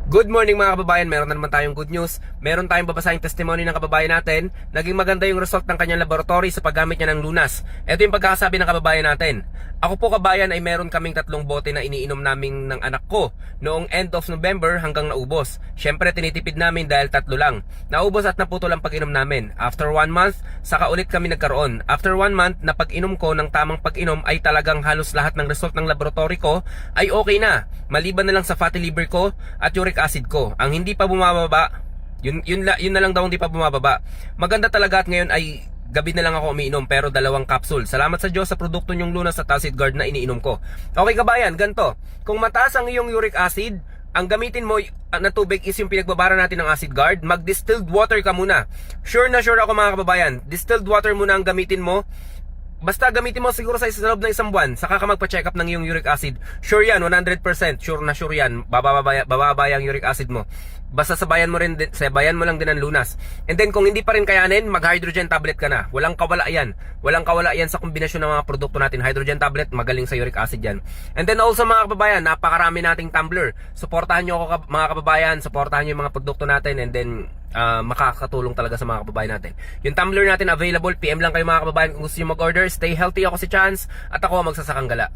Good morning mga kababayan, meron na naman tayong good news. Meron tayong babasahing testimony ng kababayan natin. Naging maganda yung result ng kanyang laboratory sa paggamit niya ng Lunas. Ito yung pagkakasabi ng kababayan natin. Ako po kabayan ay meron kaming 3 bote na iniinom namin ng anak ko noong end of November hanggang naubos. Syempre tinitipid namin dahil 3 lang. Naubos at naputol ang pag-inom namin. After 1 month, saka ulit kami nagkaroon. After 1 month na pag-inom ko ng tamang pag-inom ay talagang halos lahat ng result ng laboratory ko ay okay na. Maliban na lang sa fatty liver ko at uric acid ko. Ang hindi pa bumababa, yun na lang daw hindi pa bumababa. Maganda talaga at ngayon ay gabi na lang ako umiinom pero 2 capsule. Salamat sa Diyos sa produkto nyong Lunas at Acid Guard na iniinom ko. Okay kabayan, ganito. Kung mataas ang iyong uric acid, ang gamitin mo na tubig is yung pinagbabara natin ng Acid Guard. Mag-distilled water ka muna. Sure na sure ako mga kababayan. Distilled water muna ang gamitin mo. Basta gamitin mo siguro sa loob ng 1 buwan, saka ka magpa-check up ng iyong uric acid. Sure yan, 100%. Sure na sure yan. Bababa yung uric acid mo. Basta sabayan mo lang din ang Lunas. And then kung hindi pa rin kayanin, mag-hydrogen tablet ka na. Walang kawala yan. Walang kawala yan sa kombinasyon ng mga produkto natin. Hydrogen tablet, magaling sa uric acid yan. And then also mga kababayan, napakarami nating tumbler. Suportahan nyo ako mga kababayan, suportahan nyo yung mga produkto natin, and then makakatulong talaga sa mga kababayan natin. Yung tumbler natin available, PM lang kayo mga kababayan kung gusto nyo mag-order. Stay healthy, ako si Chance at ako ang magsasakang gala.